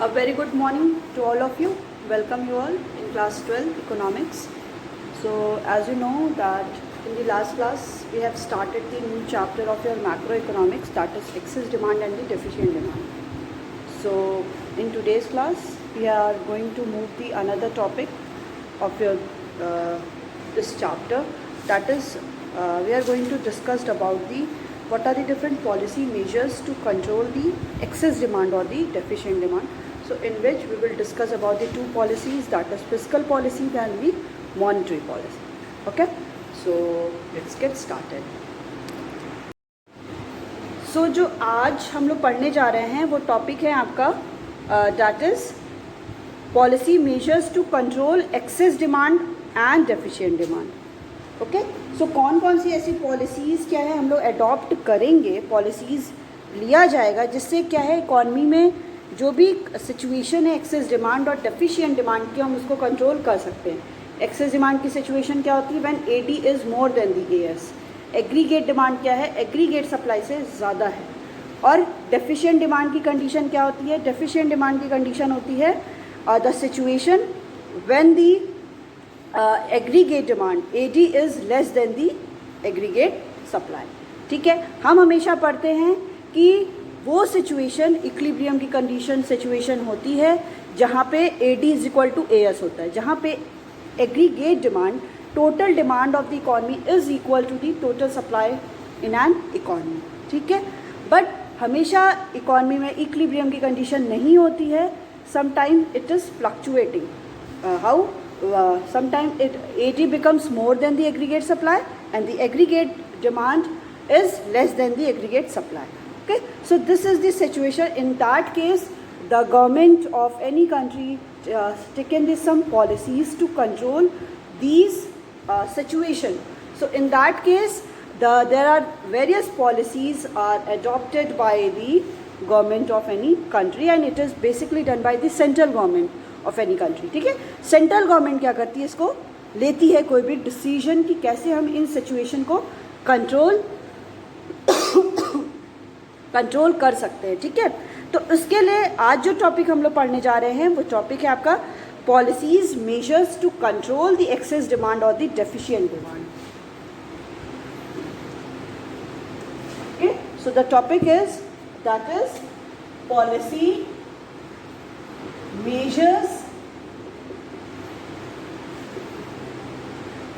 A very good morning to all of you. Welcome you all in class 12 economics. So as you know that in the last class we have started the new chapter of your macroeconomics, that is excess demand and the deficient demand. So in today's class we are going to move the another topic of your this chapter, that is we are going to discuss about the what are the different policy measures to control the excess demand or the deficient demand. So in which we will discuss about the two policies, that is fiscal policy and the monetary policy. Okay, so let's get started. So जो आज हम लोग पढ़ने जा रहे हैं वो topic है आपका that is policy measures to control excess demand and deficient demand. Okay, so कौन कौन सी ऐसी पॉलिसीज़ क्या है हम लोग अडॉप्ट करेंगे, पॉलिसीज़ लिया जाएगा जिससे क्या है इकॉनमी में जो भी सिचुएशन है एक्सेस डिमांड और डेफिशिएंट डिमांड की हम उसको कंट्रोल कर सकते हैं. एक्सेस डिमांड की सिचुएशन क्या होती है when AD is more than the AS. Aggregate demand क्या है, एग्रीगेट सप्लाई से ज़्यादा है. और डेफिशिएंट डिमांड की कंडीशन क्या होती है, डेफिशिएंट डिमांड की कंडीशन होती है the situation when the aggregate demand AD is less than the aggregate supply. ठीक है, हम हमेशा पढ़ते हैं कि वो सिचुएशन इक्विलिब्रियम की कंडीशन सिचुएशन होती है जहाँ पे AD is equal to AS होता है, जहाँ पे aggregate demand total demand of the economy is equal to the total supply in an economy. ठीक है, बट हमेशा इकॉनमी में इक्विलिब्रियम की कंडीशन नहीं होती है. Sometime it is fluctuating. How sometimes AD becomes more than the aggregate supply and the aggregate demand is less than the aggregate supply. Okay, so this is the situation. In that case, the government of any country taken some policies to control these situation. So in that case, there are various policies are adopted by the government of any country and it is basically done by the central government of any country. ठीक है, central government क्या करती है, इसको लेती है कोई भी डिसीजन कि कैसे हम इन सिचुएशन को कंट्रोल कर सकते हैं. ठीक है, तो इसके लिए आज जो टॉपिक हम लोग पढ़ने जा रहे हैं वो टॉपिक है आपका policies measures to control the excess demand और the deficient demand. Okay, so the topic is that is policy measures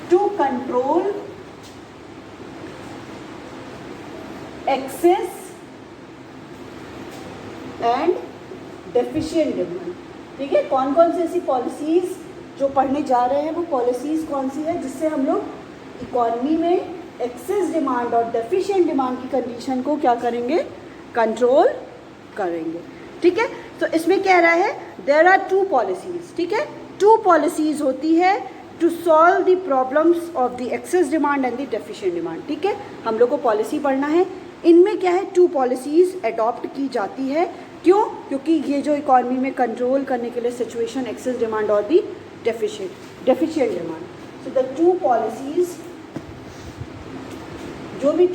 to control excess and deficient demand. ठीक है, कौन कौन सी ऐसी पॉलिसीज जो पढ़ने जा रहे हैं वो पॉलिसीज कौन सी है जिससे हम लोग इकॉनमी में एक्सेस डिमांड और डेफिशिएंट डिमांड की कंडीशन को क्या करेंगे, कंट्रोल करेंगे. ठीक है, तो इसमें कह रहा है देयर आर टू पॉलिसीज. ठीक है, टू पॉलिसीज होती है to solve the problems of the excess demand and the deficient demand. ठीक है, हम लोग को पॉलिसी पढ़ना है. इनमें क्या है, टू पॉलिसीज अडॉप्ट की जाती है. क्यों, क्योंकि ये जो इकॉनमी में कंट्रोल करने के लिए सिचुएशन एक्सेस डिमांड और the deficient demand. So the two policies जो भी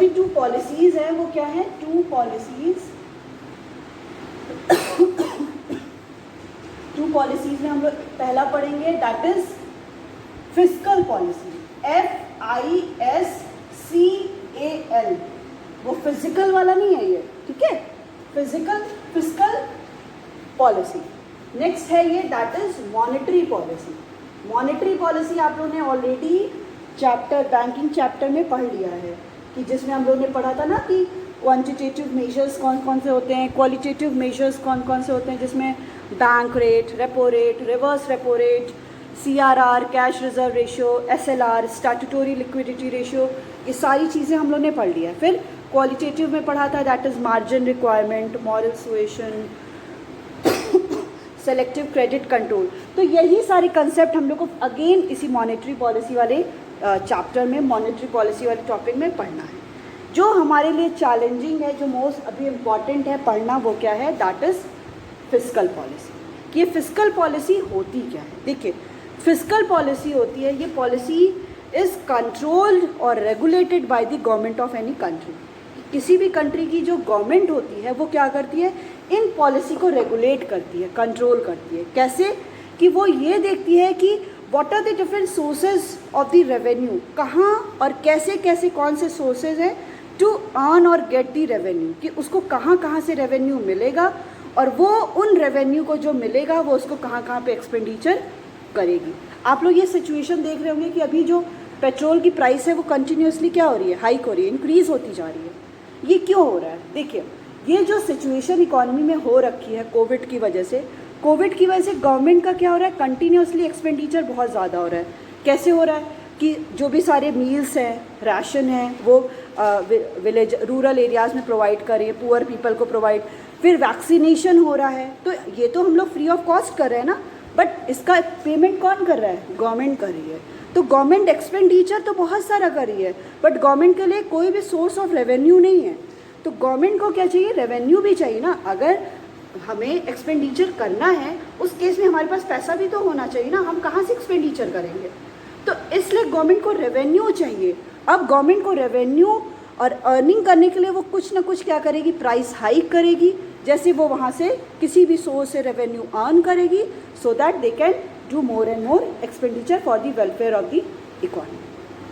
टू पॉलिसीज हैं वो क्या है, टू पॉलिसीज में हम लोग पहला पढ़ेंगे that is fiscal policy. FISCAL. वो फिजिकल वाला नहीं है ये. ठीक है, फिस्कल पॉलिसी. नेक्स्ट है ये that is monetary policy. Monetary policy आप लोगों ने ऑलरेडी चैप्टर बैंकिंग चैप्टर में पढ़ लिया है कि जिसमें हम लोगों ने पढ़ा था ना कि क्वांटिटेटिव मेजर्स कौन कौन से होते हैं, क्वालिटेटिव मेजर्स कौन कौन से होते हैं, जिसमें bank rate, repo rate, reverse repo rate, CRR, cash reserve ratio, SLR, statutory liquidity ratio, ये सारी चीज़ें हम लोगों ने पढ़ लिया है. फिर क्वालिटेटिव में पढ़ा था that is margin requirement, moral suasion, selective credit control. तो यही सारे कंसेप्ट हम लोग को अगेन इसी मॉनेटरी पॉलिसी वाले चैप्टर में, मॉनेटरी पॉलिसी वाले टॉपिक में पढ़ना है. जो हमारे लिए चैलेंजिंग है, जो मोस्ट अभी इम्पॉर्टेंट है पढ़ना, वो क्या है, दैट इज़ फिस्कल पॉलिसी. कि ये फिस्कल पॉलिसी होती क्या है. देखिए, फिस्कल पॉलिसी होती है, ये policy is controlled or regulated by the government of any country. किसी भी कंट्री की जो गवर्नमेंट होती है वो क्या करती है, इन पॉलिसी को रेगुलेट करती है, कंट्रोल करती है। कैसे कि वो ये देखती है कि what are the different sources of the revenue, कहाँ और कैसे कैसे कौन से सोर्सेज हैं टू अर्न और गेट द रेवेन्यू, कि उसको कहाँ कहाँ से रेवेन्यू मिलेगा और वो उन रेवेन्यू को जो मिलेगा वो उसको कहाँ कहाँ पे एक्सपेंडिचर करेगी। आप लोग ये सिचुएशन देख रहे होंगे कि अभी जो पेट्रोल की प्राइस है वो कंटिन्यूसली क्या हो रही है, हाइक हो रही है, इंक्रीज़ होती जा रही है। ये क्यों हो रहा है? देखिए, ये जो सिचुएशन इकॉनमी में हो रखी है कोविड की वजह से, कोविड की वजह से गवर्नमेंट का क्या हो रहा है, कंटिन्यूसली एक्सपेंडिचर बहुत ज़्यादा हो रहा है। कैसे हो रहा है कि जो भी सारे मील्स हैं, राशन है, वो विलेज रूरल एरियाज़ में प्रोवाइड कर रही है, पुअर पीपल को प्रोवाइड, फिर वैक्सीनेशन हो रहा है, तो ये तो हम लोग फ्री ऑफ कॉस्ट कर रहे हैं ना, बट इसका पेमेंट कौन कर रहा है? गवर्नमेंट कर रही है। तो गवर्नमेंट एक्सपेंडिचर तो बहुत सारा कर रही है, बट गवर्नमेंट के लिए कोई भी सोर्स ऑफ रेवेन्यू नहीं है। तो गवर्नमेंट को क्या चाहिए? रेवेन्यू भी चाहिए ना। अगर हमें एक्सपेंडिचर करना है उस केस में हमारे पास पैसा भी तो होना चाहिए ना, हम कहाँ से एक्सपेंडिचर करेंगे? तो इसलिए गवर्नमेंट को रेवेन्यू चाहिए। अब गवर्नमेंट को रेवेन्यू और अर्निंग करने के लिए वो कुछ ना कुछ क्या करेगी, प्राइस हाइक करेगी, जैसे वो वहाँ से किसी भी सोर्स से रेवेन्यू अर्न करेगी, सो that they can do more and more expenditure for the welfare of the economy.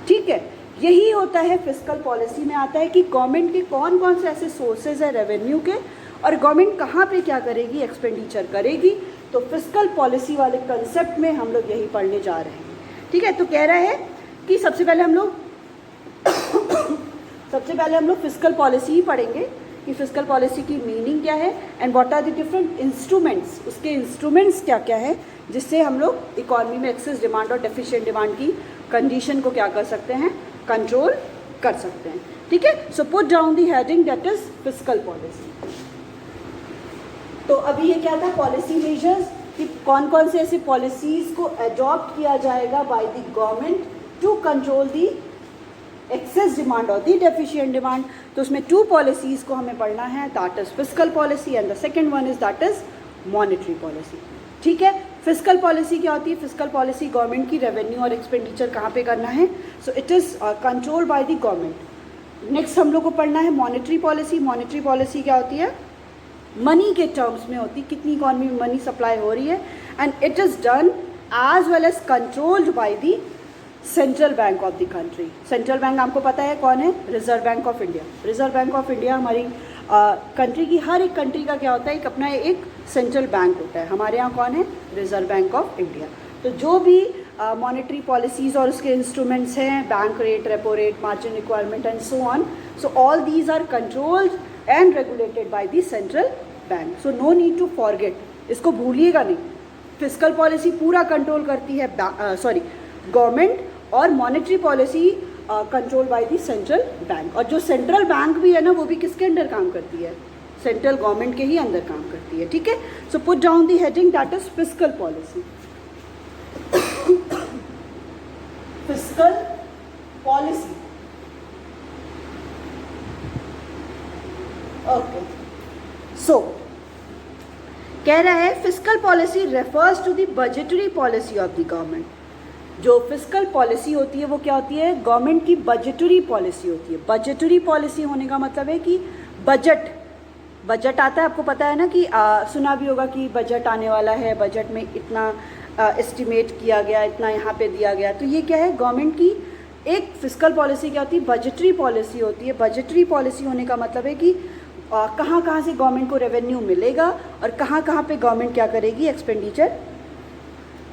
ठीक है, यही होता है फिस्कल पॉलिसी में आता है कि गवर्नमेंट के कौन कौन से ऐसे सोर्सेज है रेवेन्यू के, और गवर्नमेंट कहाँ पे क्या करेगी, एक्सपेंडिचर करेगी। तो फिस्कल पॉलिसी वाले कंसेप्ट में हम लोग यही पढ़ने जा रहे हैं। ठीक है, तो कह रहा है कि सबसे पहले हम लोग फिस्कल पॉलिसी ही पढ़ेंगे कि फिस्कल पॉलिसी की मीनिंग क्या है and what are the different instruments, उसके इंस्ट्रूमेंट्स क्या क्या है जिससे हम लोग इकॉनमी में एक्सेस डिमांड और डेफिशिएंट डिमांड की कंडीशन को क्या कर सकते हैं, कंट्रोल कर सकते हैं। ठीक है, so put down the heading that is fiscal policy. तो अभी ये क्या था, पॉलिसी मेजर्स, कि कौन कौन से ऐसे पॉलिसीज़ को अडॉप्ट किया जाएगा by the government to control the excess demand और दी डेफिशिएंट डिमांड। तो उसमें 2 पॉलिसीज़ को हमें पढ़ना है, that is fiscal policy and the second one is that is monetary policy. ठीक है, फिस्कल पॉलिसी क्या होती है? फिस्कल पॉलिसी गवर्नमेंट की रेवेन्यू और एक्सपेंडिचर कहाँ पे करना है, सो it is control by the government. Next हम लोग को पढ़ना है मॉनेटरी पॉलिसी। मॉनेटरी पॉलिसी क्या होती है? मनी के टर्म्स में होती, कितनी इकॉनमी में मनी सप्लाई हो रही है, and it is done as well as controlled by the central bank of the country. Central bank आपको पता है कौन है? Reserve Bank of India. Reserve Bank of India हमारी कंट्री की, हर एक कंट्री का क्या होता है, एक अपना एक सेंट्रल बैंक होता है। हमारे यहाँ कौन है? Reserve Bank of India. तो जो भी मॉनेटरी पॉलिसीज़ और उसके इंस्ट्रूमेंट्स हैं, bank rate, repo rate, margin requirement and so on, so all these are controlled and regulated by the central bank. So no need to forget, इसको भूलिएगा नहीं। Fiscal policy पूरा कंट्रोल करती है government, और monetary policy control by the central bank. और जो central bank भी है ना, वो भी किसके अंडर काम करती है? सेंट्रल गवर्नमेंट के ही अंदर काम करती है। ठीक है, so put down the heading that is fiscal policy. Fiscal policy, okay, so कह रहा है fiscal policy refers to the budgetary policy of the government. जो फिस्कल पॉलिसी होती है वो क्या होती है? गवर्नमेंट की बजटरी पॉलिसी होती है। बजटरी पॉलिसी होने का मतलब है कि बजट आता है, आपको पता है ना कि सुना भी होगा कि बजट आने वाला है, बजट में इतना एस्टिमेट किया गया, इतना यहाँ पे दिया गया। तो ये क्या है? गवर्नमेंट की एक फिस्कल पॉलिसी क्या होती है? बजटरी पॉलिसी होती है। बजटरी पॉलिसी होने का मतलब है कि कहाँ कहाँ से गवर्नमेंट को रेवेन्यू मिलेगा और कहाँ कहाँ पे गवर्नमेंट क्या करेगी, एक्सपेंडिचर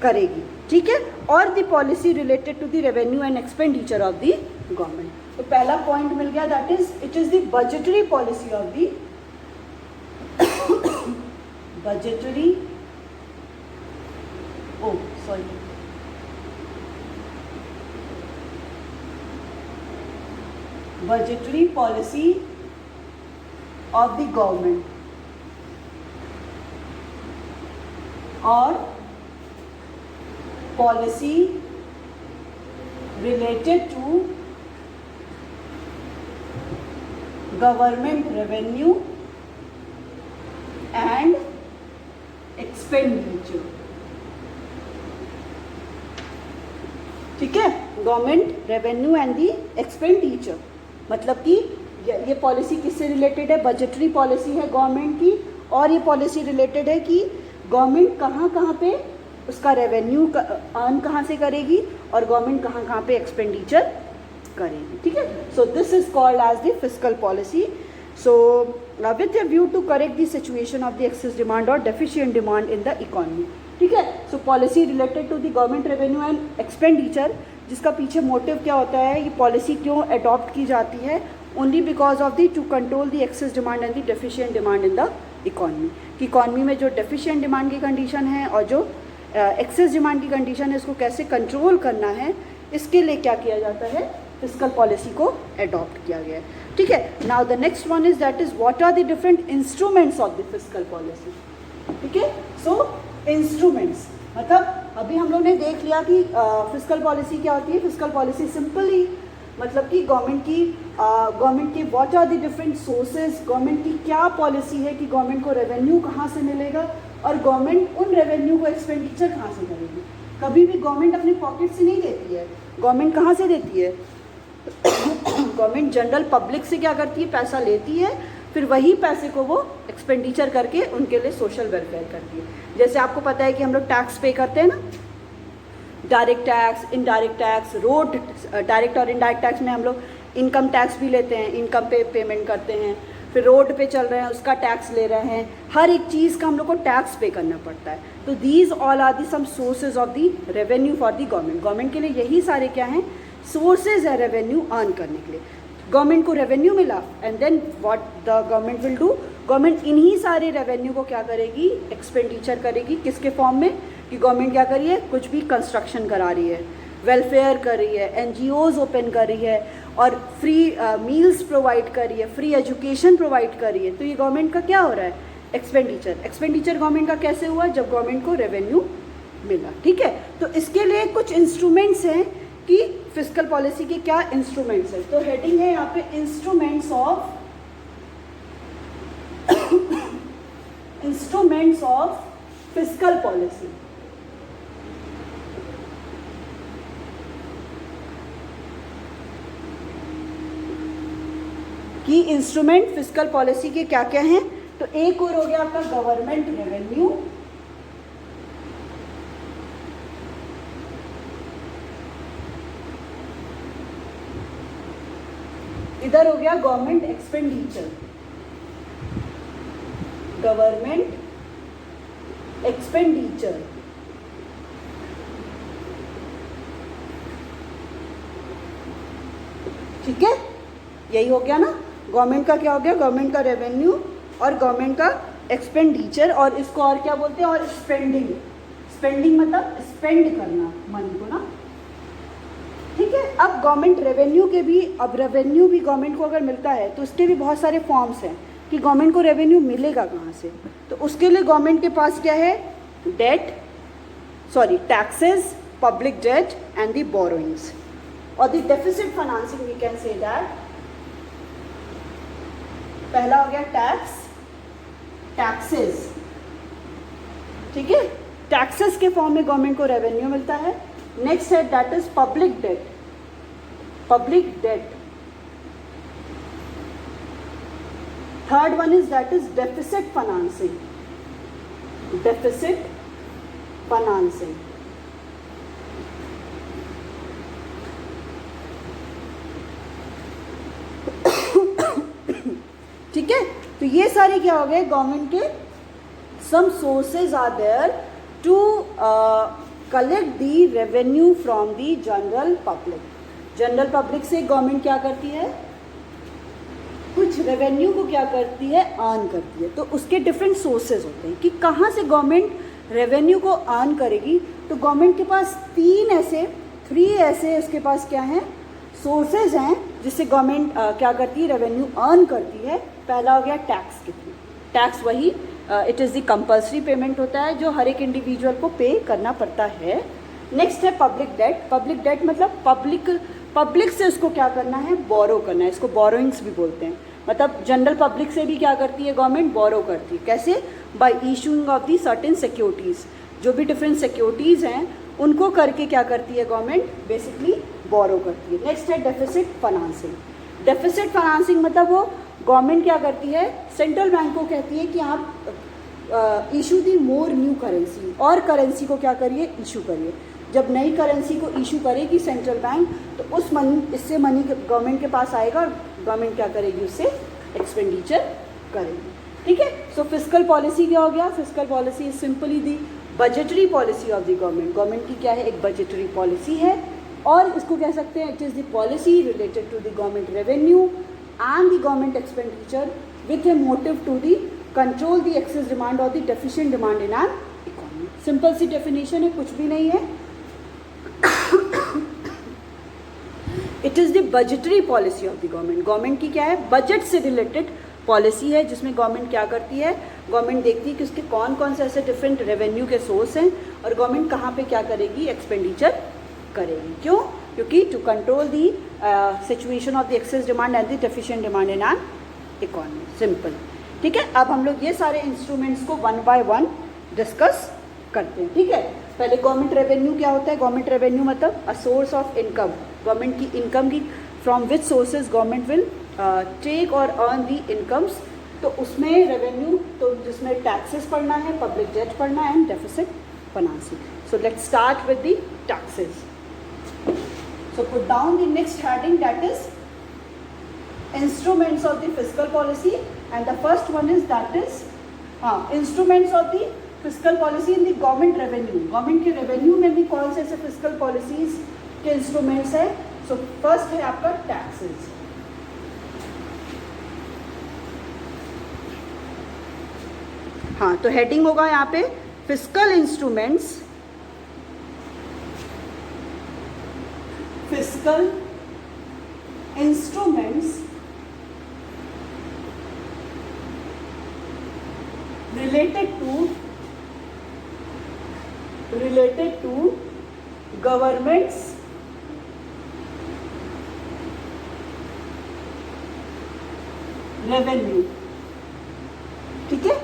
करेगी। ठीक है, और the policy related to the revenue and expenditure of the government. तो पहला पॉइंट मिल गया, that is it is the budgetary policy of the budgetary budgetary policy of the government और policy related to government revenue and expenditure. ठीक है, government revenue and the expenditure मतलब कि ये पॉलिसी किससे रिलेटेड है? बजटरी पॉलिसी है government की, और ये पॉलिसी रिलेटेड है कि गवर्नमेंट कहाँ कहाँ पे उसका रेवेन्यू अर्न कहाँ से करेगी और गवर्नमेंट कहाँ कहाँ पे एक्सपेंडिचर करेगी, ठीक है। So this is called as the fiscal policy. So with a view to correct the situation of the excess demand और deficient demand in the economy, ठीक है। So policy related to the government revenue and expenditure, जिसका पीछे motive क्या होता है, ये policy क्यों अडॉप्ट की जाती है? Only because of the two control the excess demand and the deficient demand in the economy, कि इकोनॉमी में जो डेफिशिएंट डिमांड की कंडीशन है और जो एक्सेस डिमांड की कंडीशन है, इसको कैसे कंट्रोल करना है, इसके लिए क्या किया जाता है? फिस्कल पॉलिसी को अडॉप्ट किया गया है, ठीक है। Now the next one is that is what are the different instruments of the fiscal policy, ठीक है। सो इंस्ट्रूमेंट्स मतलब अभी हम लोग ने देख लिया कि फिस्कल पॉलिसी क्या होती है। फिस्कल पॉलिसी सिंपली मतलब कि गवर्नमेंट के what are the different sources, government की क्या पॉलिसी है कि गवर्नमेंट को रेवेन्यू कहाँ से मिलेगा और गवर्नमेंट उन रेवेन्यू को एक्सपेंडिचर कहाँ से करेगी। कभी भी गवर्नमेंट अपनी पॉकेट से नहीं देती है, गवर्नमेंट कहाँ से देती है? गवर्नमेंट जनरल पब्लिक से क्या करती है? पैसा लेती है, फिर वही पैसे को वो एक्सपेंडिचर करके उनके लिए सोशल वेलफेयर करती है। जैसे आपको पता है कि हम लोग टैक्स पे करते हैं ना, direct tax, indirect tax, road direct और इनडायरेक्ट टैक्स में हम लोग इनकम टैक्स भी लेते हैं, इनकम पे पेमेंट करते हैं, फिर रोड पे चल रहे हैं उसका टैक्स ले रहे हैं, हर एक चीज़ का हम लोग को टैक्स पे करना पड़ता है। तो these all are the some sources of the revenue for the government. Government के लिए यही सारे क्या हैं? सोर्सेज है रेवेन्यू अर्न करने के लिए। गवर्नमेंट को रेवेन्यू मिला and then what the government will do, government इन्हीं सारे रेवेन्यू को क्या करेगी? एक्सपेंडिचर करेगी। किसके फॉर्म में? कि गवर्नमेंट क्या कर रही है? कुछ भी कंस्ट्रक्शन करा रही है, वेलफेयर कर रही है, एनजीओज ओपन कर रही है और फ्री मील्स प्रोवाइड कर रही है, फ्री एजुकेशन प्रोवाइड कर रही है। तो ये गवर्नमेंट का क्या हो रहा है? एक्सपेंडिचर। एक्सपेंडिचर गवर्नमेंट का कैसे हुआ? जब गवर्नमेंट को रेवेन्यू मिला, ठीक है। तो इसके लिए कुछ इंस्ट्रूमेंट्स हैं कि फिस्कल पॉलिसी के क्या इंस्ट्रूमेंट्स हैं। तो हेडिंग है यहाँ पे इंस्ट्रूमेंट्स ऑफ फिस्कल पॉलिसी। की इंस्ट्रूमेंट फिस्कल पॉलिसी के क्या क्या हैं। तो एक और हो गया आपका गवर्नमेंट रेवेन्यू, इधर हो गया गवर्नमेंट एक्सपेंडिचर, गवर्नमेंट एक्सपेंडिचर, ठीक है। यही हो गया ना, गवर्नमेंट का क्या हो गया? गवर्नमेंट का रेवेन्यू और गवर्नमेंट का एक्सपेंडिचर, और इसको और क्या बोलते हैं? और स्पेंडिंग। स्पेंडिंग मतलब स्पेंड करना मनी को ना, ठीक है। अब गवर्नमेंट रेवेन्यू के भी, अब रेवेन्यू भी गवर्नमेंट को अगर मिलता है तो उसके भी बहुत सारे फॉर्म्स हैं कि गवर्नमेंट को रेवेन्यू मिलेगा कहाँ से। तो उसके लिए गवर्नमेंट के पास क्या है? Taxes, public debt and the borrowings और the deficit financing. We can say that पहला हो गया टैक्स, टैक्सेस, ठीक है। टैक्सेस के फॉर्म में गवर्नमेंट को रेवेन्यू मिलता है। नेक्स्ट है that is public debt, public debt. Third one is that is deficit financing, deficit financing. ठीक है। तो ये सारे क्या हो गए? गवर्नमेंट के some sources are there to collect the revenue from the general public. General public से गवर्नमेंट क्या करती है? कुछ रेवेन्यू को क्या करती है? अर्न करती है। तो उसके डिफरेंट सोर्सेज होते हैं कि कहाँ से गवर्नमेंट रेवेन्यू को अर्न करेगी। तो गवर्नमेंट के पास थ्री ऐसे उसके पास क्या हैं? सोर्सेज हैं जिससे गवर्नमेंट क्या करती है? रेवेन्यू अर्न करती है। पहला हो गया टैक्स के थ्रू। टैक्स वही it is the compulsory payment होता है जो हर एक इंडिविजुअल को पे करना पड़ता है। नेक्स्ट है पब्लिक डेट। पब्लिक डेट मतलब पब्लिक से उसको क्या करना है? बोरो करना है। इसको बोरोइंग्स भी बोलते हैं। मतलब जनरल पब्लिक से भी क्या करती है गवर्नमेंट? बोरो करती है। कैसे? Bye issuing of the certain securities. जो भी डिफरेंट सिक्योरिटीज़ हैं उनको करके क्या करती है गवर्नमेंट? बेसिकली बोरो करती है। नेक्स्ट है डेफिसिट फाइनेंसिंग। डेफिसिट फाइनेंसिंग मतलब वो गवर्नमेंट क्या करती है, सेंट्रल बैंक को कहती है कि आप इशू दी मोर न्यू करेंसी, और करेंसी को क्या करिए, इशू करिए। जब नई करेंसी को इशू करेगी सेंट्रल बैंक तो उस मनी, इससे मनी गवर्नमेंट के पास आएगा और गवर्नमेंट क्या करेगी, उससे एक्सपेंडिचर करेगी। ठीक है। सो फिस्कल पॉलिसी क्या हो गया, fiscal policy is simply the budgetary policy of the government. Government की क्या है, एक बजटरी पॉलिसी है, और इसको कह सकते हैं it is the policy related to the government revenue and the government expenditure with a motive to the control the excess demand और the deficient demand in an economy. Simple सी definition है, कुछ भी नहीं है। It is the budgetary policy of the government. Government की क्या है, बजट से रिलेटेड पॉलिसी है, जिसमें गवर्नमेंट क्या करती है, गवर्नमेंट देखती है कि उसके कौन कौन से ऐसे डिफरेंट रेवेन्यू के सोर्स हैं और गवर्नमेंट कहाँ पे क्या करेगी, एक्सपेंडिचर करेगी। क्यों, क्योंकि to control the situation of the excess demand and the deficient demand in an economy. Simple. ठीक है। अब हम लोग ये सारे इंस्ट्रूमेंट्स को वन बाय वन डिस्कस करते हैं। ठीक है। पहले गवर्नमेंट रेवेन्यू क्या होता है, गवर्नमेंट रेवेन्यू मतलब a source of income, government की इनकम की from which sources government will take और अर्न दी इनकम्स। तो उसमें रेवेन्यू, तो जिसमें टैक्सेस पढ़ना है, पब्लिक डेट पढ़ना है and deficit financing. So let's start with the taxes. So put down the next heading, that is instruments of the fiscal policy, and the first one is that is instruments of the fiscal policy in the government revenue. Government के revenue में भी कौन से ऐसे fiscal policies के instruments है। So first है आपका taxes। हाँ, तो heading होगा यहाँ पे fiscal instruments, fiscal instruments related to government's revenue। ठीक है।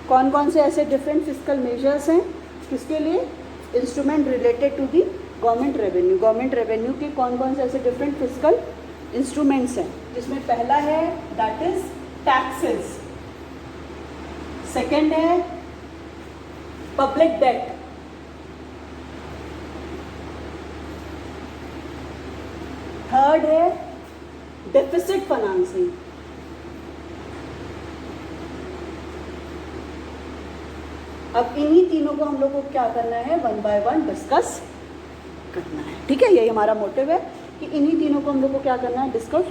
कौन कौन से ऐसे डिफरेंट फिस्कल मेजर्स हैं किसके लिए, instrument related to the government revenue. Government revenue के कौन कौन से ऐसे डिफरेंट फिस्कल इंस्ट्रूमेंट्स हैं, जिसमें पहला है दैट इज टैक्सेस, सेकंड है पब्लिक डेट, थर्ड है डेफिसिट फाइनेंसिंग, अब इन्हीं तीनों को हम लोग को क्या करना है, वन बाय वन डिस्कस करना है। ठीक है। यही हमारा मोटिव है कि इन्हीं तीनों को हम लोग को क्या करना है, डिस्कस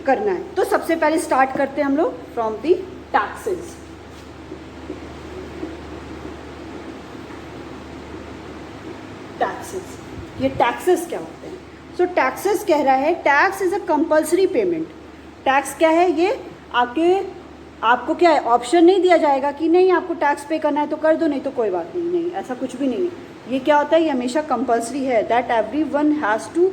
करना है। तो सबसे पहले स्टार्ट करते हैं हम लोग फ्रॉम दी टैक्सेस। टैक्सेस, ये टैक्सेस क्या होते हैं। सो टैक्सेस कह रहा है tax is a compulsory payment. Tax क्या है, ये आपको क्या है, ऑप्शन नहीं दिया जाएगा कि नहीं आपको टैक्स पे करना है तो कर दो, नहीं तो कोई बात नहीं, नहीं ऐसा कुछ भी नहीं है। ये क्या होता है, ये हमेशा कंपल्सरी है, that everyone has to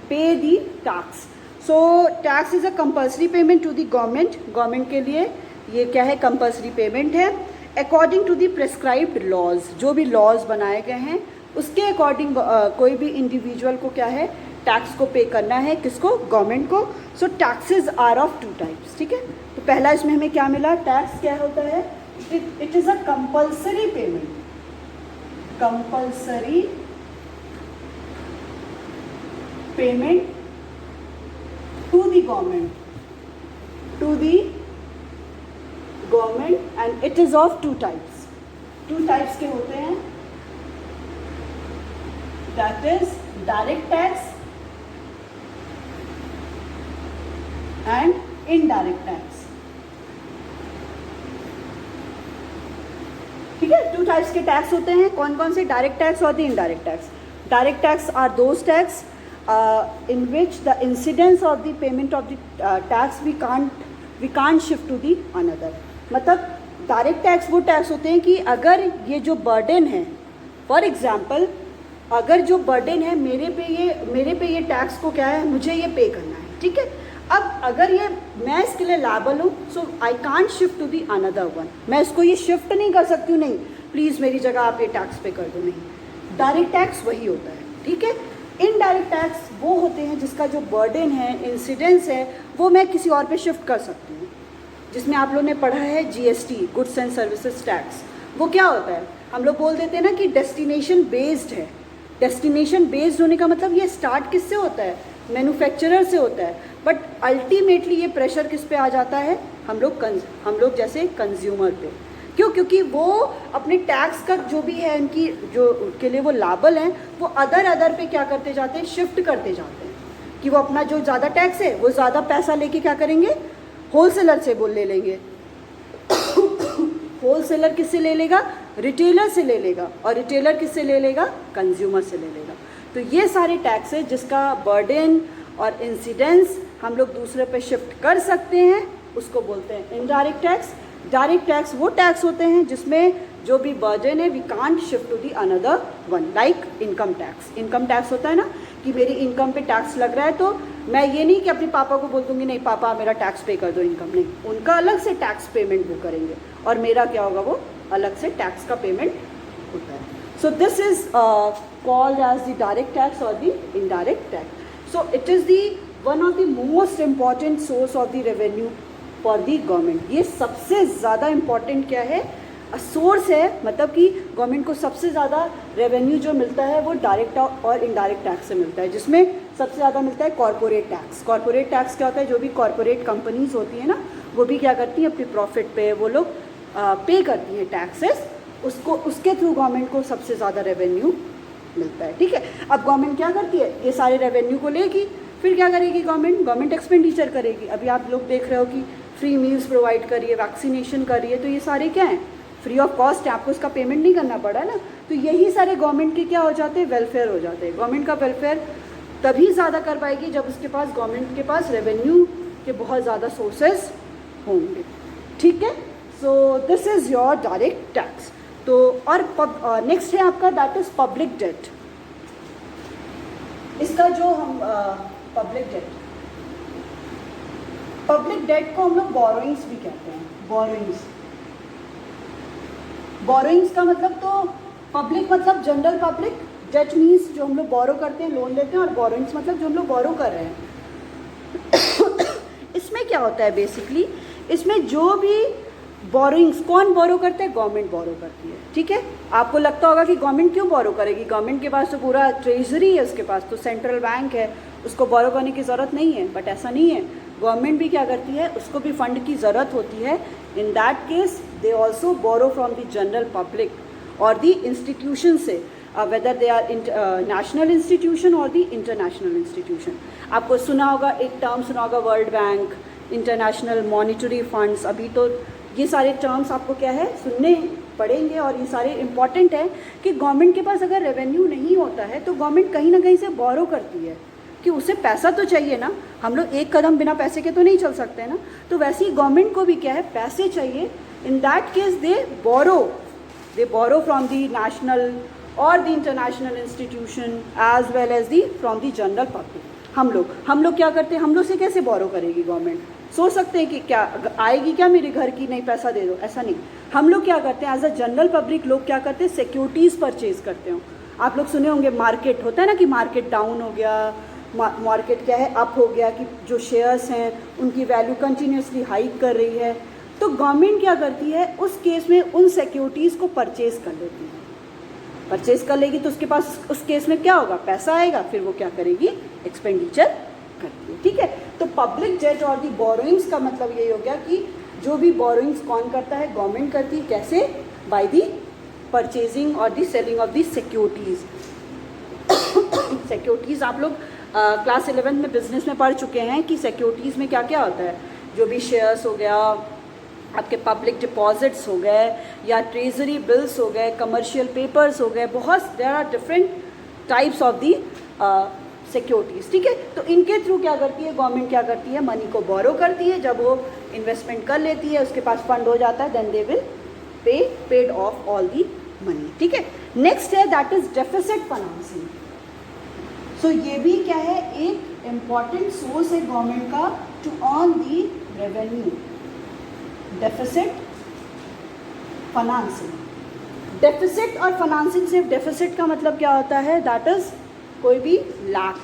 pay the tax. So tax is a compulsory payment to the government. Government के लिए ये क्या है, कंपल्सरी पेमेंट है according to the prescribed laws. जो भी लॉज बनाए गए हैं उसके अकॉर्डिंग कोई भी इंडिविजुअल को क्या है, टैक्स को पे करना है, किसको, गवर्नमेंट को। So taxes are of two types. ठीक है। तो पहला इसमें हमें क्या मिला, टैक्स क्या होता है, it is a compulsory payment, compulsory payment to the government, and it is of two types. Two types के होते हैं, that is direct tax and indirect tax. ठीक है। टू टाइप्स के टैक्स होते हैं, कौन कौन से, डायरेक्ट टैक्स और the indirect tax. Direct tax are those tax in which the incidence of the payment of the tax we can't shift to the another। मतलब डायरेक्ट टैक्स वो tax होते हैं कि अगर ये जो बर्डन है, फॉर एग्जांपल अगर जो बर्डन है मेरे पे ये टैक्स को क्या है, मुझे ये पे करना है। ठीक है। अब अगर ये मैं इसके लिए लायबल हूँ, so I can't shift to the another one. मैं इसको ये शिफ्ट नहीं कर सकती हूँ, नहीं प्लीज़ मेरी जगह आप ये टैक्स पे कर दो, नहीं। डायरेक्ट टैक्स वही होता है। ठीक है। इनडायरेक्ट टैक्स वो होते हैं जिसका जो बर्डन है, इंसिडेंस है, वो मैं किसी और पे शिफ्ट कर सकती हूँ। जिसमें आप लोगों ने पढ़ा है GST, goods and services tax. वो क्या होता है, हम लोग बोल देते हैं ना कि डेस्टिनेशन बेस्ड है। डेस्टिनेशन बेस्ड होने का मतलब ये स्टार्ट किससे होता है, मैन्युफैक्चरर से होता है, बट अल्टीमेटली ये प्रेशर किस पे आ जाता है, हम लोग जैसे कंज्यूमर पे। क्यों? क्योंकि वो अपने टैक्स का जो भी है, इनकी जो उनके लिए वो लाबल हैं, वो अदर पे क्या करते जाते हैं, शिफ्ट करते जाते हैं। कि वो अपना जो ज़्यादा टैक्स है वो ज़्यादा पैसा लेके क्या करेंगे, होलसेलर से ले लेंगे। होलसेलर किससे ले लेगा, रिटेलर से ले लेगा, और रिटेलर किससे ले लेगा, कंज्यूमर से ले लेगा। तो ये सारे टैक्स है जिसका बर्डन और इंसिडेंस हम लोग दूसरे पे शिफ्ट कर सकते हैं, उसको बोलते हैं इनडायरेक्ट टैक्स। डायरेक्ट टैक्स वो टैक्स होते हैं जिसमें जो भी बर्डन है we can't shift to the another one, like income tax. Income tax होता है ना कि मेरी इनकम पे टैक्स लग रहा है, तो मैं ये नहीं कि अपने पापा को बोल दूंगी नहीं पापा मेरा टैक्स पे कर दो इनकम, नहीं, उनका अलग से टैक्स पेमेंट वो करेंगे और मेरा क्या होगा, वो अलग से टैक्स का पेमेंट होता है। So this is called as the direct tax और the indirect tax. So it is the one of the most important source of the revenue for the government. ये सबसे ज़्यादा इम्पॉर्टेंट क्या है, सोर्स है, मतलब कि गवर्नमेंट को सबसे ज़्यादा रेवेन्यू जो मिलता है वो डायरेक्ट और इनडायरेक्ट टैक्स से मिलता है, जिसमें सबसे ज़्यादा मिलता है कॉर्पोरेट टैक्स। कॉर्पोरेट टैक्स क्या होता है, जो भी कॉर्पोरेट कंपनीज होती है ना, वो भी क्या करती हैं, अपने प्रॉफिट पे वो लोग पे करती हैं टैक्सेस, उसको उसके थ्रू गवर्नमेंट को सबसे ज़्यादा रेवेन्यू मिलता है। ठीक है, अब गवर्नमेंट क्या करती है, ये सारे रेवेन्यू को लेगी, फिर क्या करेगी गवर्नमेंट एक्सपेंडिचर करेगी। अभी आप लोग देख रहे हो कि फ्री मील्स प्रोवाइड कर रही है, वैक्सीनेशन कर रही है, तो ये सारे क्या हैं, फ्री ऑफ कॉस्ट है, आपको उसका पेमेंट नहीं करना पड़ा ना। तो यही सारे गवर्नमेंट के क्या हो जाते हैं, वेलफेयर हो जाते हैं। गवर्नमेंट का वेलफेयर तभी ज़्यादा कर पाएगी जब उसके पास, गवर्नमेंट के पास रेवेन्यू के बहुत ज़्यादा सोर्सेज होंगे। ठीक है, so this is your direct tax. तो और नेक्स्ट है आपका, दैट इज़ पब्लिक डेट। इसका जो हम पब्लिक डेट को हम लोग बोरोइंग्स भी कहते हैं। बोरोइंग्स का मतलब, तो पब्लिक मतलब जनरल पब्लिक, डेट मीन्स जो हम लोग बोरो करते हैं, लोन लेते हैं, और बोरोइंग्स मतलब जो हम लोग बोरो कर रहे हैं। इसमें क्या होता है बेसिकली, इसमें जो भी बोरोइंग्स, कौन बोरो करते हैं, गवर्नमेंट बोरो करती है। ठीक है, आपको लगता होगा कि गवर्नमेंट क्यों बोरो करेगी, गवर्नमेंट के पास तो पूरा ट्रेजरी है, उसके पास तो सेंट्रल बैंक है, उसको बोरो करने की ज़रूरत नहीं है। बट ऐसा नहीं है, गवर्नमेंट भी क्या करती है, उसको भी फंड की ज़रूरत होती है। In that case they also borrow from the general public और द इंस्टीट्यूशन से, whether they are national institution और द इंटरनेशनल इंस्टीट्यूशन। आपको सुना होगा, एक टर्म सुना होगा, World Bank, International Monetary Funds. अभी तो ये सारे टर्म्स आपको क्या है, सुनने पड़ेंगे, और ये सारे इंपॉर्टेंट है कि गवर्नमेंट के पास अगर रेवेन्यू नहीं होता है तो गवर्नमेंट कहीं ना कहीं से बोरो करती है, कि उसे पैसा तो चाहिए ना, हम लोग एक कदम बिना पैसे के तो नहीं चल सकते ना। तो वैसे ही गवर्नमेंट को भी क्या है, पैसे चाहिए। In that case they borrow from the national और the international institution as well as the from the general public. हम लोग क्या करते हैं, हम लोग से कैसे बोरो करेगी गवर्नमेंट, सोच सकते हैं कि क्या आएगी क्या मेरे घर की, नहीं पैसा दे दो, ऐसा नहीं। हम लोग क्या करते हैं, एज अ जनरल पब्लिक लोग क्या करते हैं, सिक्योरिटीज़ परचेज करते हो। आप लोग सुने होंगे, मार्केट होता है ना कि मार्केट डाउन हो गया, मार्केट क्या है, अप हो गया, कि जो शेयर्स हैं उनकी वैल्यू कंटिन्यूसली हाइक कर रही है। तो गवर्नमेंट क्या करती है, उस केस में उन सिक्योरिटीज़ को परचेज कर लेती है। परचेज कर लेगी तो उसके पास उस केस में क्या होगा, पैसा आएगा, फिर वो क्या करेगी, एक्सपेंडिचर करती है। ठीक है, तो पब्लिक डेट और दी बोरोइंग्स का मतलब यही हो गया कि जो भी बोरोइंग्स कौन करता है, गवर्नमेंट करती है। कैसे, बाय दी परचेजिंग और the selling of the securities. Securities आप लोग क्लास 11 में बिजनेस में पढ़ चुके हैं कि सिक्योरिटीज़ में क्या क्या होता है। जो भी शेयर्स हो गया, आपके पब्लिक डिपॉजिट्स हो गए, या ट्रेजरी बिल्स हो गए, कमर्शियल पेपर्स हो गए, बहुत there are different types of the securities. ठीक है, तो इनके थ्रू क्या करती है गवर्नमेंट, क्या करती है, मनी को बोरो करती है। जब वो इन्वेस्टमेंट कर लेती है, उसके पास फंड हो जाता है, then they will paid off all the money. ठीक है, नेक्स्ट है that is deficit financing. So ये भी क्या है, एक इम्पॉर्टेंट सोर्स है गवर्नमेंट का to earn the revenue. Deficit financing, deficit और फाइनेंसिंग, सिर्फ डेफिसिट का मतलब क्या होता है, दैट इज कोई भी लाख,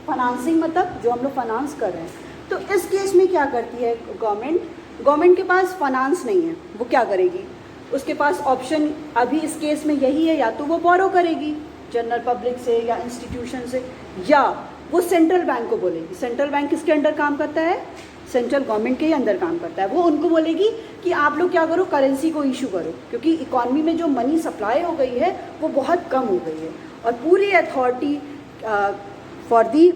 फाइनेंसिंग मतलब जो हम लोग फाइनेंस कर रहे हैं। तो इस केस में क्या करती है गवर्नमेंट के पास फाइनेंस नहीं है, वो क्या करेगी, उसके पास ऑप्शन अभी इस केस में यही है, या तो वो बोरो करेगी जनरल पब्लिक से या इंस्टीट्यूशन से, या वो सेंट्रल बैंक को बोलेगी। सेंट्रल बैंक किसके अंडर काम करता है, सेंट्रल गवर्नमेंट के ही अंदर काम करता है। वो उनको बोलेगी कि आप लोग क्या करो, करेंसी को इशू करो, क्योंकि इकॉनमी में जो मनी सप्लाई हो गई है वो बहुत कम हो गई है, और पूरी authority for the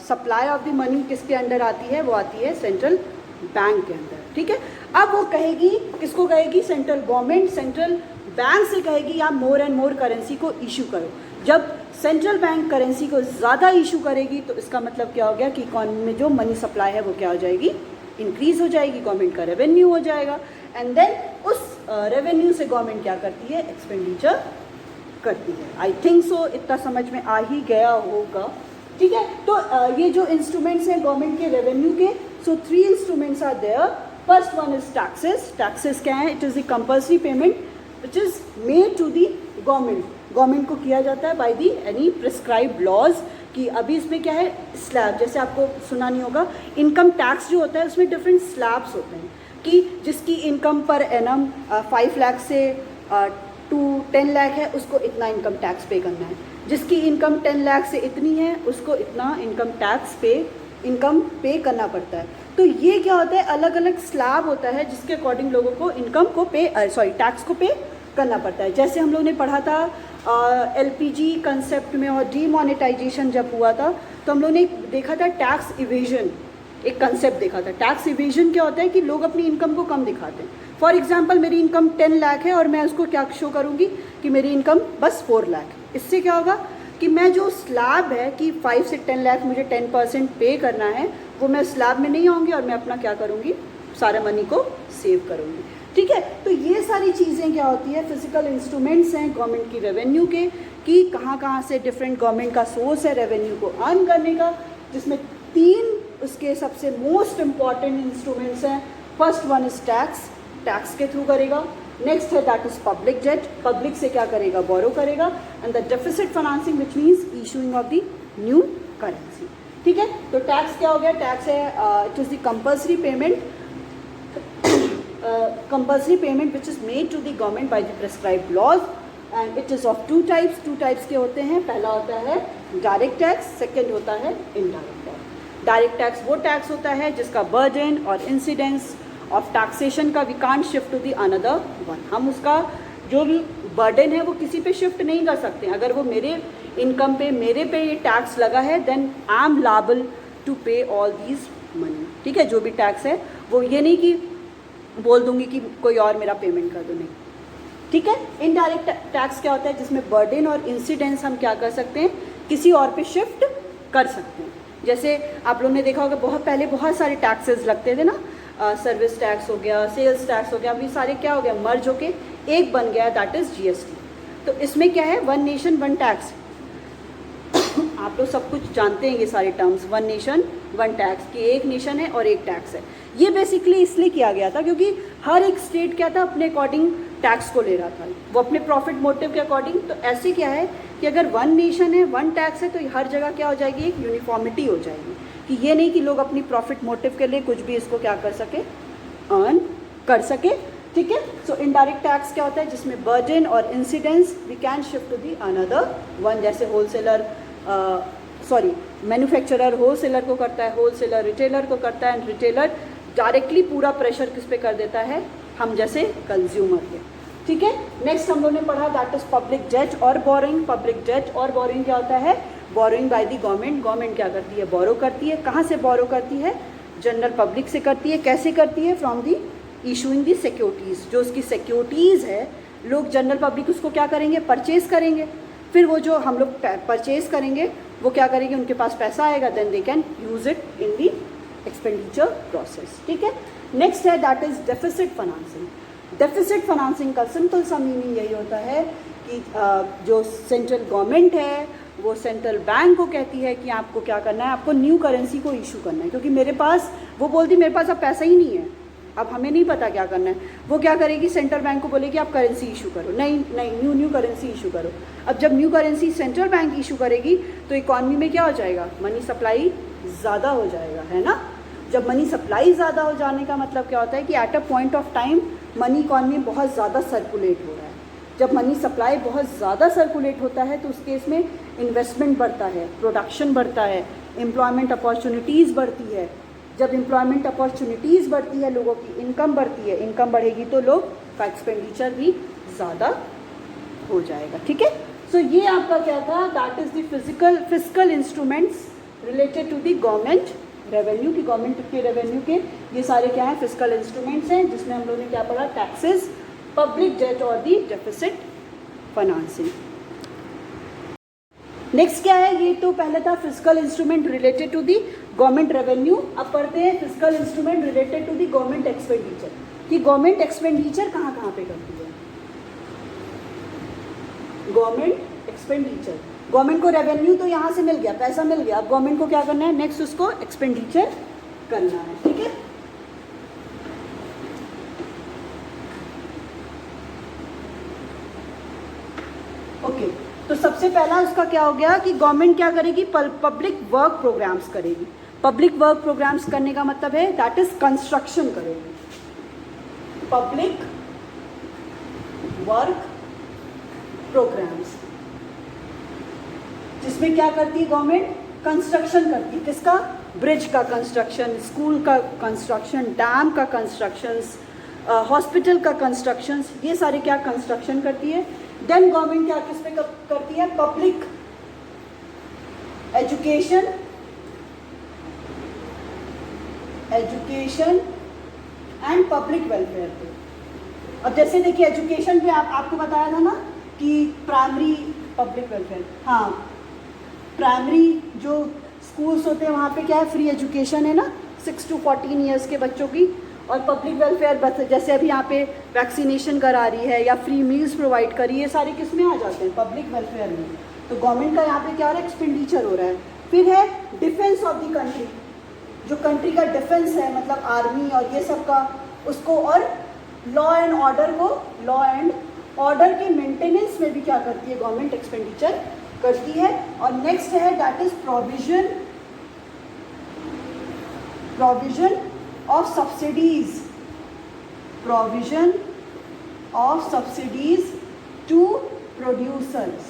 supply of the money किसके अंडर आती है, वो आती है सेंट्रल बैंक के अंदर। ठीक है, अब वो कहेगी, किसको कहेगी, सेंट्रल गवर्नमेंट सेंट्रल बैंक से कहेगी आप मोर एंड मोर करेंसी को इशू करो। जब सेंट्रल बैंक करेंसी को ज़्यादा इशू करेगी तो इसका मतलब क्या हो गया कि इकॉनमी में जो मनी सप्लाई है वो क्या हो जाएगी, इंक्रीज़ हो जाएगी, गवर्नमेंट का रेवेन्यू हो जाएगा, एंड देन उस रेवेन्यू से गवर्नमेंट क्या करती है, एक्सपेंडिचर करती है। आई थिंक सो इतना समझ में आ ही गया होगा। ठीक है, तो ये जो इंस्ट्रूमेंट्स हैं गवर्नमेंट के रेवेन्यू के, so 3 instruments are there. First one is taxes. Taxes क्या है, it is the compulsory payment which is made to the government को किया जाता है by the any prescribed laws. कि अभी इसमें क्या है, स्लैब, जैसे आपको सुना नहीं होगा, इनकम टैक्स जो होता है उसमें डिफरेंट स्लैब्स होते हैं, कि जिसकी इनकम पर एनम 5 लाख से टू 10 लाख है उसको इतना इनकम टैक्स पे करना है, जिसकी इनकम 10 लाख से इतनी है उसको इतना इनकम पे करना पड़ता है। तो ये क्या होता है, अलग अलग स्लैब होता है जिसके अकॉर्डिंग लोगों को इनकम को टैक्स को पे करना पड़ता है। जैसे हम लोगों ने पढ़ा था एलपीजी कंसेप्ट में, और डीमोनेटाइजेशन जब हुआ था तो हम लोगों ने देखा था टैक्स इवेजन, एक कंसेप्ट देखा था। टैक्स इवेजन क्या होता है कि लोग अपनी इनकम को कम दिखाते हैं। फॉर एग्जांपल मेरी इनकम 10 लाख है और मैं उसको क्या शो करूँगी कि मेरी इनकम बस 4 लाख है। इससे क्या होगा कि मैं जो स्लैब है कि 5 से 10 लाख मुझे 10% पे करना है, वो मैं स्लैब में नहीं आऊँगी और मैं अपना क्या करूँगी, सारे मनी को सेव करूँगी। ठीक है, तो ये सारी चीज़ें क्या होती है, फिजिकल इंस्ट्रूमेंट्स हैं गवर्नमेंट की रेवेन्यू के, कि कहाँ से डिफरेंट गवर्नमेंट का सोर्स है रेवेन्यू को अर्न करने का, जिसमें 3 उसके सबसे मोस्ट इम्पॉर्टेंट इंस्ट्रूमेंट्स हैं। फर्स्ट वन इज टैक्स के थ्रू करेगा। नेक्स्ट है that is public debt, public से क्या करेगा, बोरो करेगा, and the deficit financing which means issuing of the new currency. ठीक है, तो टैक्स क्या हो गया, टैक्स है it is the compulsory payment which is made to the government by the prescribed laws, and it is of 2 types. 2 types के होते हैं, पहला होता है डायरेक्ट टैक्स, सेकेंड होता है इनडायरेक्ट टैक्स। डायरेक्ट टैक्स वो टैक्स होता है जिसका बर्डन और इंसिडेंस ऑफ टैक्सेशन का we can't shift to the another one. हम उसका जो भी बर्डन है वो किसी पे शिफ्ट नहीं कर सकते। अगर वो मेरे इनकम पे, मेरे पे ये टैक्स लगा है, then I am liable to pay all these money. ठीक है, जो भी टैक्स है वो ये नहीं कि बोल दूंगी कि कोई और मेरा पेमेंट कर दो, नहीं। ठीक है, इनडायरेक्ट टैक्स क्या होता है जिसमें बर्डन और इंसिडेंस हम क्या कर सकते हैं, किसी और पे शिफ्ट कर सकते हैं। जैसे आप लोगों ने देखा होगा बहुत पहले बहुत सारे टैक्सेस लगते थे ना, सर्विस टैक्स हो गया, सेल्स टैक्स हो गया, अभी सारे क्या हो गया, मर्ज होके एक बन गया, दैट इज़ जीएसटी। तो इसमें क्या है, 1 नेशन 1 टैक्स। आप लोग सब कुछ जानते हैं ये सारे टर्म्स, 1 नेशन 1 टैक्स, कि एक नेशन है और एक टैक्स है। ये बेसिकली इसलिए किया गया था क्योंकि हर एक स्टेट क्या था, अपने अकॉर्डिंग टैक्स को ले रहा था, वो अपने प्रॉफिट मोटिव के अकॉर्डिंग। तो ऐसे क्या है कि अगर 1 नेशन है 1 टैक्स है तो हर जगह क्या हो जाएगी, एक यूनिफॉर्मिटी हो जाएगी, कि ये नहीं कि लोग अपनी प्रॉफिट मोटिव के लिए कुछ भी इसको क्या कर सके, अर्न कर सके। ठीक है, सो इनडायरेक्ट टैक्स क्या होता है जिसमें बर्डन और incidence we can shift to the another one. जैसे होलसेलर मैन्युफैक्चरर होलसेलर को करता है, होलसेलर रिटेलर को करता है, एंड रिटेलर डायरेक्टली पूरा प्रेशर किस पे कर देता है, हम जैसे कंज्यूमर पे। ठीक है, नेक्स्ट हम लोगों ने पढ़ा दैट इज पब्लिक डेट और बोरोइंग। पब्लिक डेट और बोरोइंग क्या होता है, borrowing bye the government. Government क्या करती है, बोरो करती है। कहाँ से बोरो करती है, जनरल पब्लिक से करती है। कैसे करती है, from the issuing the securities. जो उसकी सिक्योरिटीज़ है, लोग जनरल पब्लिक उसको क्या करेंगे, परचेज करेंगे। फिर वो जो हम लोग परचेज करेंगे वो क्या करेंगे, उनके पास पैसा आएगा, then they can use it in the expenditure process. ठीक है, नेक्स्ट है that is deficit financing. Deficit financing का सिंपल सा मीनिंग यही होता है कि जो सेंट्रल गवर्नमेंट है वो सेंट्रल बैंक को कहती है कि आपको क्या करना है, आपको न्यू करेंसी को इशू करना है, क्योंकि मेरे पास, वो बोलती मेरे पास अब पैसा ही नहीं है, अब हमें नहीं पता क्या करना है, वो क्या करेगी, सेंट्रल बैंक को बोलेगी आप करेंसी इशू करो, नहीं न्यू करेंसी इशू करो। अब जब new currency central bank issue करेगी तो इकॉनमी में क्या हो जाएगा, मनी सप्लाई ज़्यादा हो जाएगा, है ना। जब मनी सप्लाई ज़्यादा हो जाने का मतलब क्या होता है कि at a point of time money economy में बहुत ज़्यादा सर्कुलेट हो रहा है। जब मनी सप्लाई बहुत ज़्यादा सर्कुलेट होता है तो उस केस में इन्वेस्टमेंट बढ़ता है, प्रोडक्शन बढ़ता है, एम्प्लॉयमेंट अपॉर्चुनिटीज़ बढ़ती है। जब एम्प्लॉयमेंट अपॉर्चुनिटीज़ बढ़ती है, लोगों की इनकम बढ़ती है, इनकम बढ़ेगी तो लोग का एक्सपेंडिचर भी ज़्यादा हो जाएगा, ठीक है। सो ये आपका क्या था, that is the physical instruments related to the government revenue की, गवर्नमेंट के रेवेन्यू के ये सारे क्या हैं, फिजिकल इंस्ट्रूमेंट्स हैं, जिसमें हम लोगों ने क्या पढ़ा, टैक्सेस, पब्लिक डेट और दी डेफिसिट फाइनेंसिंग। नेक्स्ट क्या है, ये तो पहले था physical instrument related to the government revenue. अब पढ़ते हैं physical instrument related to the government expenditure, कि गवर्नमेंट एक्सपेंडिचर कहाँ कहाँ पे करती है। गवर्नमेंट एक्सपेंडिचर, गवर्नमेंट को रेवेन्यू तो यहाँ से मिल गया, पैसा मिल गया, अब गवर्नमेंट को क्या करना है, नेक्स्ट उसको एक्सपेंडिचर करना है, ठीक है। ओके, तो सबसे पहला उसका क्या हो गया कि गवर्नमेंट क्या करेगी, पब्लिक वर्क प्रोग्राम्स करेगी। पब्लिक वर्क प्रोग्राम्स करने का मतलब है दैट इज कंस्ट्रक्शन करेगी, पब्लिक वर्क प्रोग्राम्स, जिसमें क्या करती है गवर्नमेंट, कंस्ट्रक्शन करती है। किसका, ब्रिज का कंस्ट्रक्शन, स्कूल का कंस्ट्रक्शन, डैम का कंस्ट्रक्शन, हॉस्पिटल का कंस्ट्रक्शन, ये सारे क्या कंस्ट्रक्शन करती है। देन गवर्नमेंट क्या किस पे करती है, public education and public welfare पे। अब जैसे देखिए एजुकेशन पे आपको बताया था ना कि प्राइमरी पब्लिक वेलफेयर, हाँ प्राइमरी जो स्कूल्स होते हैं वहाँ पे क्या है, फ्री एजुकेशन है ना 6 to 14 ईयर्स के बच्चों की। और पब्लिक वेलफेयर जैसे अभी यहाँ पे वैक्सीनेशन करा रही है या फ्री मील्स प्रोवाइड कर रही है, ये सारे किस में आ जाते हैं, पब्लिक वेलफेयर में। तो गवर्नमेंट का यहाँ पे क्या हो रहा है, एक्सपेंडिचर हो रहा है। फिर है डिफेंस ऑफ द कंट्री, जो कंट्री का डिफेंस है मतलब आर्मी और ये सब का, उसको, और लॉ एंड ऑर्डर के मेंटेनेंस में भी क्या करती है गवर्नमेंट, एक्सपेंडिचर करती है। और नेक्स्ट है that is provision of subsidies to producers,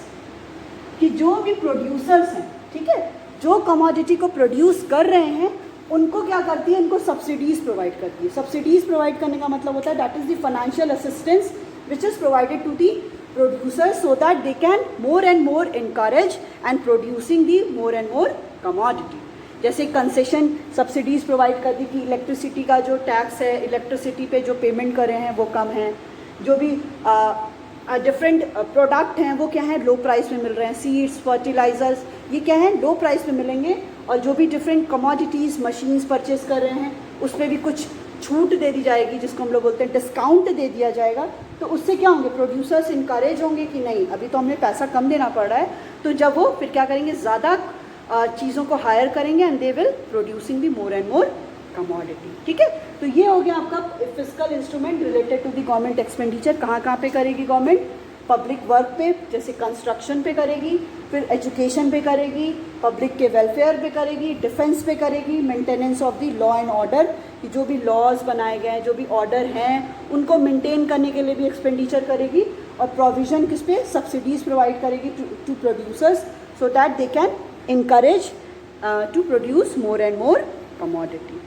कि जो भी प्रोड्यूसर्स हैं, ठीक है, जो कमोडिटी को प्रोड्यूस कर रहे हैं उनको क्या करती है, उनको सब्सिडीज़ प्रोवाइड करती है। सब्सिडीज़ प्रोवाइड करने का मतलब होता है that is the financial assistance which is provided to the producers so that they can more and more encourage and producing the more and more commodity. जैसे कंसेशन सब्सिडीज़ प्रोवाइड कर दी कि electricity का जो टैक्स है, electricity पे जो payment कर रहे हैं वो कम है, जो भी डिफरेंट प्रोडक्ट हैं वो क्या है, लो प्राइस में मिल रहे हैं, सीड्स, फर्टिलाइजर्स, ये क्या है, लो प्राइस में मिलेंगे। और जो भी डिफरेंट कमोडिटीज़ मशीन्स परचेज कर रहे हैं उस पर भी कुछ छूट दे दी जाएगी, जिसको हम लोग बोलते हैं डिस्काउंट दे दिया जाएगा। तो उससे क्या होंगे, प्रोड्यूसर्स इनकरेज होंगे कि नहीं अभी तो हमें पैसा कम देना पड़ रहा है, तो जब वो फिर क्या करेंगे, ज़्यादा चीज़ों को हायर करेंगे and they will producing the more and more commodity, ठीक है। तो ये हो गया आपका physical instrument related to the government expenditure. कहाँ पे करेगी गवर्नमेंट, पब्लिक वर्क पे, जैसे कंस्ट्रक्शन पे करेगी, फिर एजुकेशन पे करेगी, पब्लिक के वेलफेयर पे करेगी, डिफेंस पे करेगी, maintenance of the law and order, कि जो भी लॉज बनाए गए हैं, जो भी ऑर्डर हैं उनको मेंटेन करने के लिए भी एक्सपेंडिचर करेगी। और प्रोविज़न किस पे, सब्सिडीज़ प्रोवाइड करेगी to producers so that they can encourage to produce more and more commodity.